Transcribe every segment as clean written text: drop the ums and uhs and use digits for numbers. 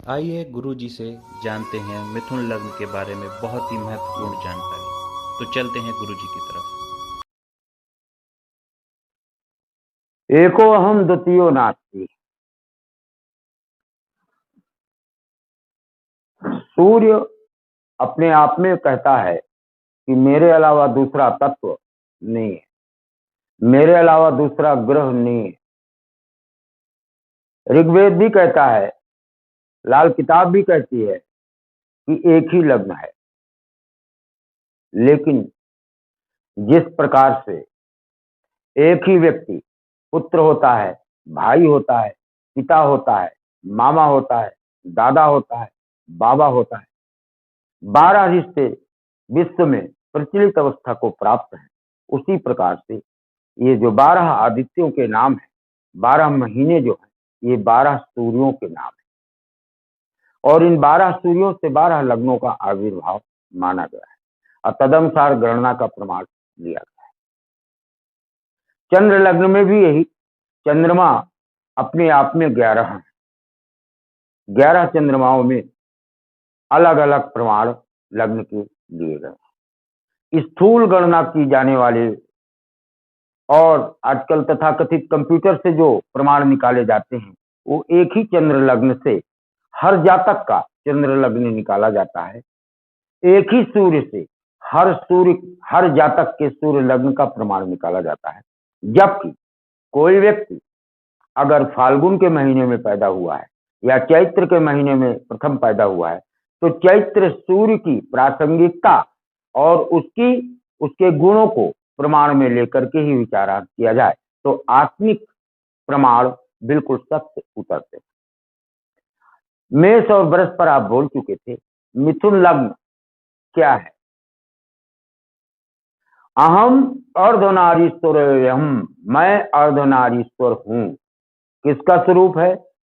आइए गुरु जी से जानते हैं मिथुन लग्न के बारे में बहुत ही महत्वपूर्ण जानकारी। तो चलते हैं गुरु जी की तरफ। एको अहम द्वितीयो नास्ति। सूर्य अपने आप में कहता है कि मेरे अलावा दूसरा तत्व नहीं है, मेरे अलावा दूसरा ग्रह नहीं है। ऋग्वेद भी कहता है, लाल किताब भी कहती है कि एक ही लग्न है। लेकिन जिस प्रकार से एक ही व्यक्ति पुत्र होता है, भाई होता है, पिता होता है, मामा होता है, दादा होता है, बाबा होता है, 12 रिश्ते विश्व में प्रचलित अवस्था को प्राप्त है। उसी प्रकार से ये जो 12 आदित्यों के नाम है, 12 महीने जो है, ये 12 सूर्यों के नाम है। और इन 12 सूर्यों से 12 लग्नों का आविर्भाव माना गया है और तदनुसार गणना का प्रमाण लिया गया है। चंद्र लग्न में भी यही, चंद्रमा अपने आप में 11 है। 11 चंद्रमाओं में अलग अलग प्रमाण लग्न के दिए गए। स्थूल गणना की जाने वाले और आजकल तथाकथित कंप्यूटर से जो प्रमाण निकाले जाते हैं, वो एक ही चंद्र लग्न से हर जातक का चंद्र लग्न निकाला जाता है। एक ही सूर्य से हर जातक के सूर्य लग्न का प्रमाण निकाला जाता है। जबकि कोई व्यक्ति अगर फाल्गुन के महीने में पैदा हुआ है या चैत्र के महीने में प्रथम पैदा हुआ है, तो चैत्र सूर्य की प्रासंगिकता और उसके गुणों को प्रमाण में लेकर के ही विचारार्थ किया जाए तो आत्मिक प्रमाण बिल्कुल सत्य उतरते हैं। मेष और वृष पर आप बोल चुके थे। मिथुन लग्न क्या है? अहम अर्धनारीश्वर, मैं अर्धनारीश्वर हूं। किसका स्वरूप है?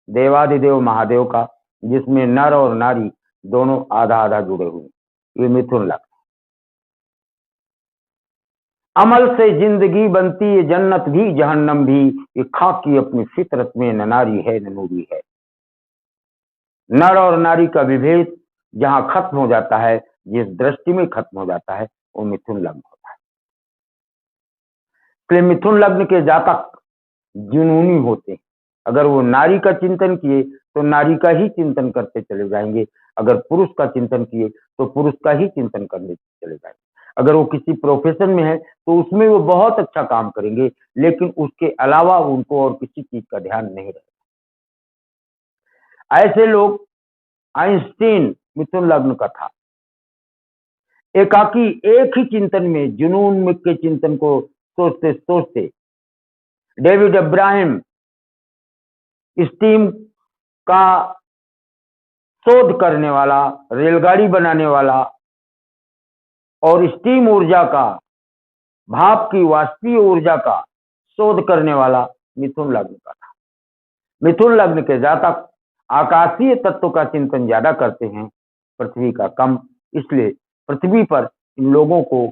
देवादिदेव महादेव का, जिसमें नर और नारी दोनों आधा आधा जुड़े हुए। ये मिथुन लग्न। अमल से जिंदगी बनती है, जन्नत भी जहन्नम भी, ये खाक की अपनी फितरत में, न नारी है न नूरी है। नर और नारी का विभेद जहां खत्म हो जाता है, जिस दृष्टि में खत्म हो जाता है, वो मिथुन लग्न होता है। इसलिए मिथुन लग्न के जातक जुनूनी होते हैं। अगर वो नारी का चिंतन किए तो नारी का ही चिंतन करते चले जाएंगे, अगर पुरुष का चिंतन किए तो पुरुष का ही चिंतन करने चले जाएंगे। अगर वो किसी प्रोफेशन में है तो उसमें वो बहुत अच्छा काम करेंगे, लेकिन उसके अलावा उनको और किसी चीज का ध्यान नहीं रहेगा। ऐसे लोग, आइंस्टीन मिथुन लग्न का था। एकाकी एक ही चिंतन में, जुनून के चिंतन को सोचते सोचते डेविड अब्राहम स्टीम का शोध करने वाला, रेलगाड़ी बनाने वाला और स्टीम ऊर्जा का, भाप की वाष्पीय ऊर्जा का शोध करने वाला मिथुन लग्न का था। मिथुन लग्न के जातक आकाशीय तत्व का चिंतन ज्यादा करते हैं, पृथ्वी का कम। इसलिए पृथ्वी पर इन लोगों को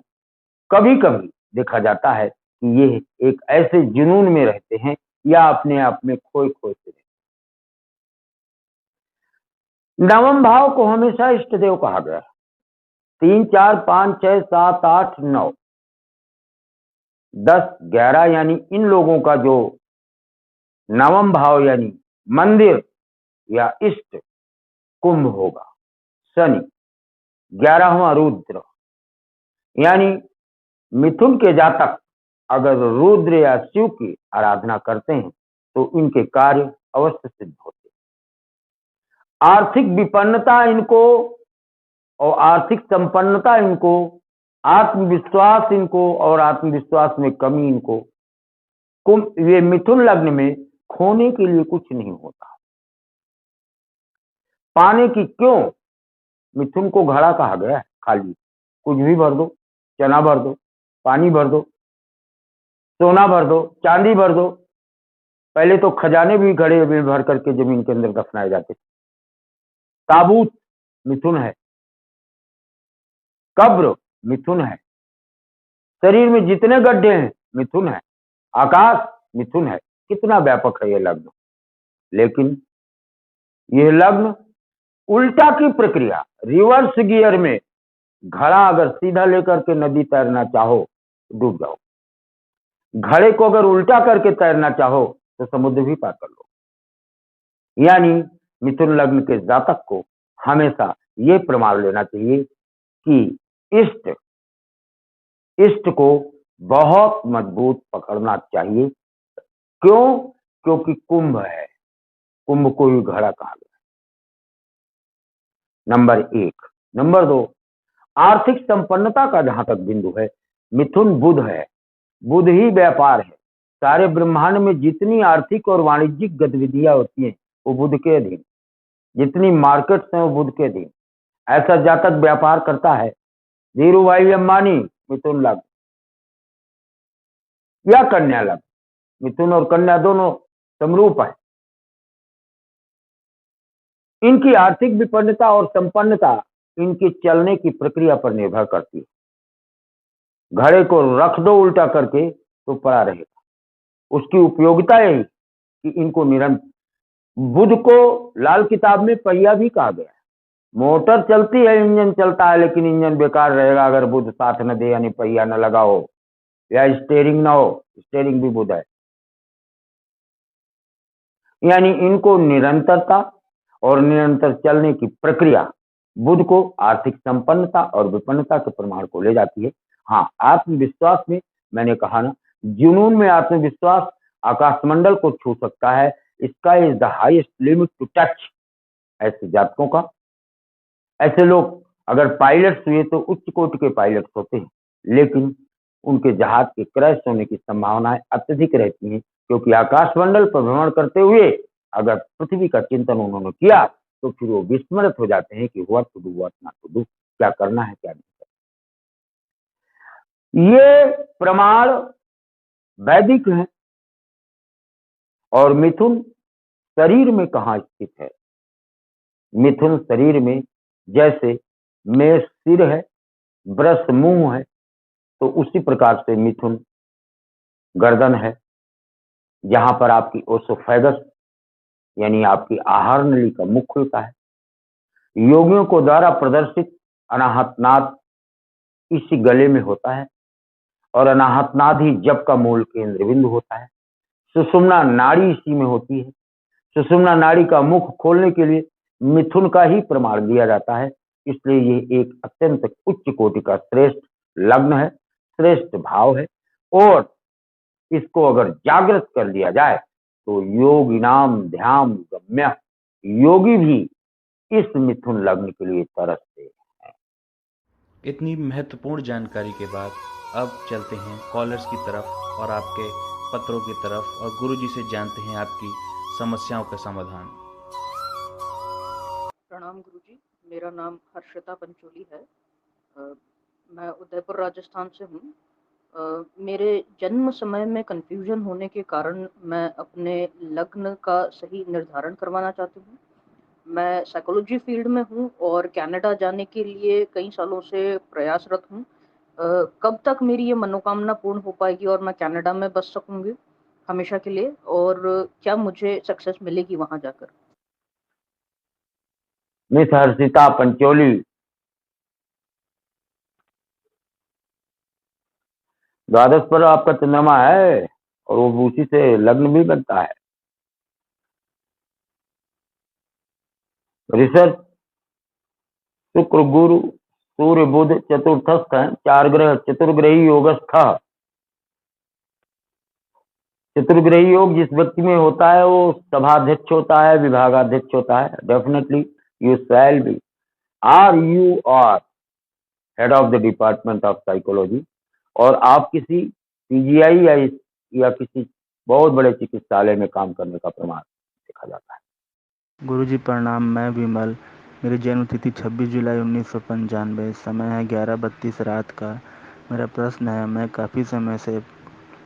कभी कभी देखा जाता है कि ये एक ऐसे जुनून में रहते हैं या अपने आप में खोए खोए से रहते हैं। नवम भाव को हमेशा इष्ट देव कहा गया है। 3, 4, 5, 6, 7, 8, 9, 10, 11 यानी इन लोगों का जो नवम भाव यानी मंदिर या इष्ट कुंभ होगा। शनि 11वां रुद्र, यानी मिथुन के जातक अगर रुद्र या शिव की आराधना करते हैं तो इनके कार्य अवश्य सिद्ध होते हैं। आर्थिक विपन्नता इनको और आर्थिक संपन्नता इनको, आत्मविश्वास इनको और आत्मविश्वास में कमी इनको, ये मिथुन लग्न में खोने के लिए कुछ नहीं होता, पाने की क्यों? मिथुन को घड़ा कहा गया है। खाली कुछ भी भर दो, चना भर दो, पानी भर दो, सोना भर दो, चांदी भर दो। पहले तो खजाने भी घड़े में भर करके जमीन के अंदर दफनाए जाते थे। ताबूत मिथुन है, कब्र मिथुन है, शरीर में जितने गड्ढे हैं मिथुन है, आकाश मिथुन है। कितना व्यापक है ये लग्न। लेकिन यह लग्न उल्टा की प्रक्रिया, रिवर्स गियर में घड़ा अगर सीधा लेकर के नदी तैरना चाहो डूब जाओ, घड़े को अगर उल्टा करके तैरना चाहो तो समुद्र भी पार कर लो। यानी मिथुन लग्न के जातक को हमेशा ये प्रमाण लेना चाहिए कि इष्ट इष्ट को बहुत मजबूत पकड़ना चाहिए। क्यों? क्योंकि कुंभ है, कुंभ को ही घड़ा कहा गया। नंबर 1। नंबर 2, आर्थिक संपन्नता का जहां तक बिंदु है, मिथुन बुध है, बुध ही व्यापार है। सारे ब्रह्मांड में जितनी आर्थिक और वाणिज्यिक गतिविधियां होती हैं वो बुध के अधीन, जितनी मार्केट्स हैं वो बुध के अधीन। ऐसा जातक व्यापार करता है, धीरू भाई अंबानी मिथुन लग्न या कन्या लग्न, मिथुन और कन्या दोनों समरूप है। इनकी आर्थिक विपन्नता और संपन्नता इनके चलने की प्रक्रिया पर निर्भर करती है। घड़े को रख दो उल्टा करके तो पड़ा रहेगा। उसकी उपयोगिता यही कि इनको निरंतर, बुध को लाल किताब में पहिया भी कहा गया है। मोटर चलती है, इंजन चलता है, लेकिन इंजन बेकार रहेगा अगर बुध साथ न दे, यानी पहिया न लगा हो या स्टेयरिंग ना हो। स्टेयरिंग भी बुध है। यानी इनको निरंतरता और निरंतर चलने की प्रक्रिया बुध को आर्थिक संपन्नता और विपन्नता के प्रमाण को ले जाती है। हाँ, आत्मविश्वास में मैंने कहा ना, जुनून में आत्मविश्वास आकाशमंडल को छू सकता है। Sky is the highest limit to touch. ऐसे जातकों का, ऐसे लोग अगर पायलट्स हुए तो उच्च कोटि के पायलट्स होते हैं, लेकिन उनके जहाज के क्रैश होने की संभावनाएं अत्यधिक रहती हैं, क्योंकि आकाशमंडल पर भ्रमण करते हुए अगर पृथ्वी का चिंतन उन्होंने किया तो फिर वो विस्मृत हो जाते हैं कि what to do what not to do, क्या करना है क्या नहीं करना। ये प्रमाण वैदिक है। और मिथुन शरीर में कहाँ स्थित है? मिथुन शरीर में जैसे मेष सिर है, वृष मुंह है, तो उसी प्रकार से मिथुन गर्दन है, जहां पर आपकी ओसोफेगस यानी आपकी आहार नली का मुख खुलता है। योगियों को द्वारा प्रदर्शित अनाहत नाद इसी गले में होता है, और अनाहत नाद ही जप का मूल केंद्र बिंदु होता है। सुषुम्ना नाड़ी इसी में होती है। सुषुम्ना नाड़ी का मुख खोलने के लिए मिथुन का ही प्रमाण दिया जाता है। इसलिए ये एक अत्यंत उच्च कोटि का श्रेष्ठ लग्न है, श्रेष्ठ भाव है, और इसको अगर जागृत कर लिया जाए तो योगी नाम ध्यान गम्य, योगी भी इस मिथुन लग्न के लिए तरसते हैं। इतनी महत्वपूर्ण जानकारी के बाद अब चलते हैं कॉलर्स की तरफ और आपके पत्रों की तरफ, और गुरुजी से जानते हैं आपकी समस्याओं का समाधान। प्रणाम गुरुजी, मेरा नाम हर्षिता पंचोली है। मैं उदयपुर राजस्थान से हूँ। मेरे जन्म समय में कंफ्यूजन होने के कारण मैं अपने लग्न का सही निर्धारण करवाना चाहती हूँ। मैं साइकोलॉजी फील्ड में हूँ और कनाडा जाने के लिए कई सालों से प्रयासरत हूँ। कब तक मेरी ये मनोकामना पूर्ण हो पाएगी और मैं कनाडा में बस सकूँगी हमेशा के लिए, और क्या मुझे सक्सेस मिलेगी वहाँ जाकर? मिस हर्षिता पंचोली, द्वादश पर आपका चंद्रमा है और वो उसी से लग्न भी बनता है। रिसर्च शुक्र गुरु सूर्य बुध चतुर्थस्थ है, 4 ग्रह चतुर्ग्रही योगस्थ। चतुर्ग्रही योग जिस व्यक्ति में होता है वो सभाध्यक्ष होता है, विभागाध्यक्ष होता है। Definitely you shall be, are you are head of the department of psychology, और आप किसी पीजीआई या किसी बहुत बड़े चिकित्सालय में काम करने का प्रमाण देखा जाता है। गुरुजी प्रणाम, मैं विमल। मेरी जन्म तिथि 26 जुलाई 1995, समय है 11:32 रात का। मेरा प्रश्न है, मैं काफ़ी समय से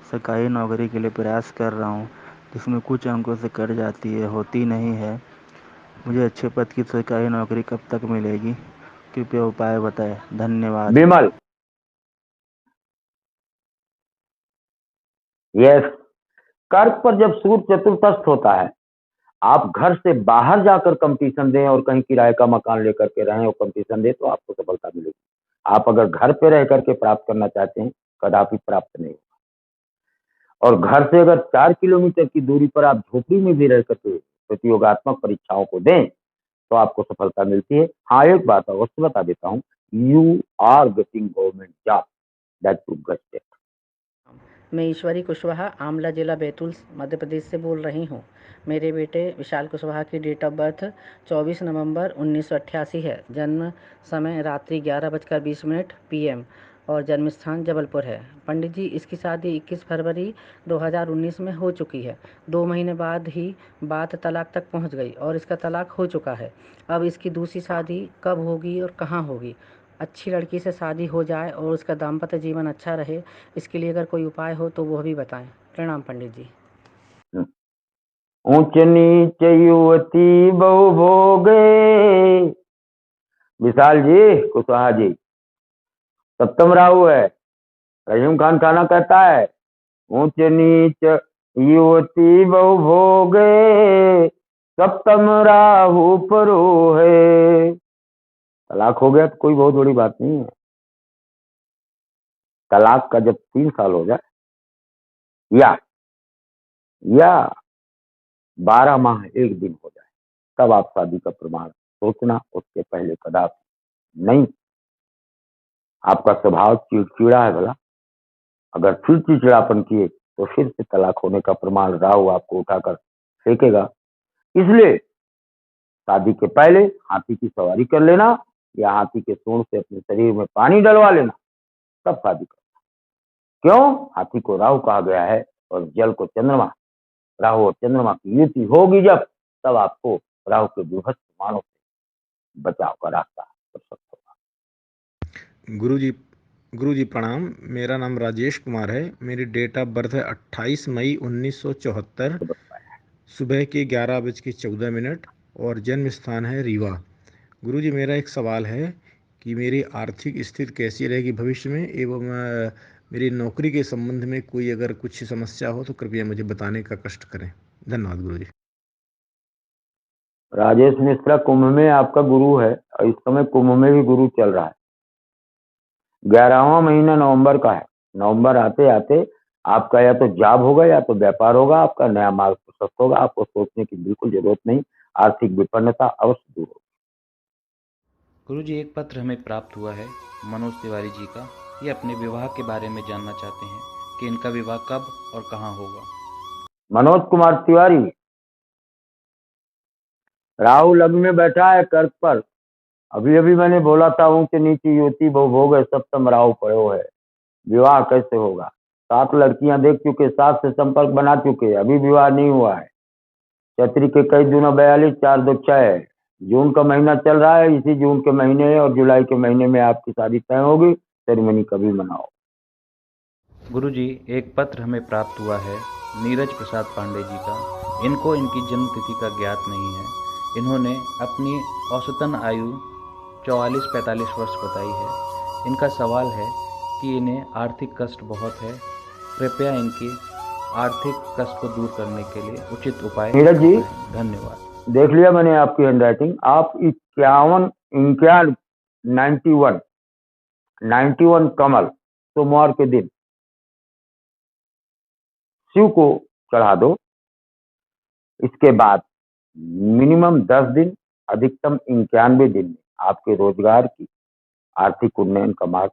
सरकारी नौकरी के लिए प्रयास कर रहा हूँ, जिसमें कुछ अंकों से कट जाती है, होती नहीं है। मुझे अच्छे पद की सरकारी नौकरी कब तक मिलेगी? कृपया उपाय बताएं। धन्यवाद। विमल, यस, कर्क पर जब सूर्य चतुर्थस्थ होता है, आप घर से बाहर जाकर कंपटीशन दें और कहीं किराए का मकान लेकर के रहें और कंपटीशन दें तो आपको सफलता मिलेगी। आप अगर घर पे रह करके प्राप्त करना चाहते हैं, कदापि प्राप्त नहीं होगा। और घर से अगर 4 किलोमीटर की दूरी पर आप झोपड़ी में भी रह करके प्रतियोगात्मक परीक्षाओं को दें तो आपको सफलता मिलती है। हाँ, एक बात अवश्य बता देता हूँ, you are getting government job that to get. मैं ईश्वरी कुशवाहा आमला जिला बैतूल मध्य प्रदेश से बोल रही हूँ। मेरे बेटे विशाल कुशवाहा की डेट ऑफ बर्थ 24 नवंबर 1988 है। जन्म समय रात्रि 11:20 PM और जन्म स्थान जबलपुर है। पंडित जी, इसकी शादी 21 फरवरी 2019 में हो चुकी है। 2 महीने बाद ही बात तलाक तक पहुँच गई और इसका तलाक हो चुका है। अब इसकी दूसरी शादी कब होगी और कहाँ होगी? अच्छी लड़की से शादी हो जाए और उसका दाम्पत्य जीवन अच्छा रहे, इसके लिए अगर कोई उपाय हो तो वह भी बताएं। प्रणाम पंडित जी। ऊंच नीच युवती बहु भोगे, विशाल जी कुशवाहा जी, सप्तम राहु है। रहीम खान खाना कहता है ऊंच नीच युवती बहु भोगे, सप्तम राहु परो है। तलाक हो गया तो कोई बहुत बड़ी बात नहीं है। तलाक का जब 3 साल हो जाए या 12 माह 1 दिन हो जाए तब आप शादी का प्रमाण सोचना, उसके पहले कदापि नहीं। आपका स्वभाव चिड़चिड़ा है भला, अगर फिर चिड़चिड़ापन किए तो फिर से तलाक होने का प्रमाण राहु आपको उठाकर फेंकेगा। इसलिए शादी के पहले हाथी की सवारी कर लेना या हाथी के सूंड से अपने शरीर में पानी डलवा लेना, तब शादी करना। क्यों? हाथी को राहु कहा गया है और जल को चंद्रमा। राहु और चंद्रमा की युति होगी जब, तब आपको राहु के विभत्स बाणों से बचाव का रास्ता प्रशस्त होगा। गुरुजी प्रणाम। मेरा नाम राजेश कुमार है। मेरी डेट ऑफ बर्थ है 28 मई 1974, सुबह के 11:14 और जन्म स्थान है रीवा। गुरुजी, मेरा एक सवाल है कि मेरी आर्थिक स्थिति कैसी रहेगी भविष्य में, एवं मेरी नौकरी के संबंध में कोई अगर कुछ समस्या हो तो कृपया मुझे बताने का कष्ट करें। धन्यवाद गुरुजी। राजेश मिश्रा, कुंभ में आपका गुरु है और इस समय कुंभ में भी गुरु चल रहा है। 11वां महीना नवंबर का है। नवंबर आते आते आपका या तो जॉब होगा या तो व्यापार होगा, आपका नया मार्ग प्रशस्त होगा। आपको सोचने की बिल्कुल जरूरत नहीं, आर्थिक विपन्नता अवश्य दूर होगी। गुरुजी, एक पत्र हमें प्राप्त हुआ है मनोज तिवारी जी का। ये अपने विवाह के बारे में जानना चाहते हैं कि इनका विवाह कब और कहाँ होगा। मनोज कुमार तिवारी, राहु लग्न में बैठा है कर्क पर। अभी अभी मैंने बोला था ऊंच नीची युवती बहु भोग है, सप्तम राहु पड़ो है। विवाह कैसे होगा? 7 लड़कियां देख चुके, 7 से संपर्क बना चुके, अभी विवाह नहीं हुआ है। चैत्री के कई दिनों 42, 4 2 6 है। जून का महीना चल रहा है, इसी जून के महीने और जुलाई के महीने में आपकी शादी तय होगी। सेरेमनी कभी मनाओ। गुरुजी, एक पत्र हमें प्राप्त हुआ है नीरज प्रसाद पांडे जी का। इनको इनकी जन्म तिथि का ज्ञात नहीं है। इन्होंने अपनी औसतन आयु 44-45 वर्ष बताई है। इनका सवाल है कि इन्हें आर्थिक कष्ट बहुत है, कृपया इनकी आर्थिक कष्ट को दूर करने के लिए उचित उपाय नीरज जी, धन्यवाद। देख लिया मैंने आपकी हैंडराइटिंग। आप 91 कमल सोमवार के दिन शिव को चढ़ा दो। इसके बाद मिनिमम 10 दिन, अधिकतम 91 दिन में आपके रोजगार की आर्थिक उन्नयन का मार्ग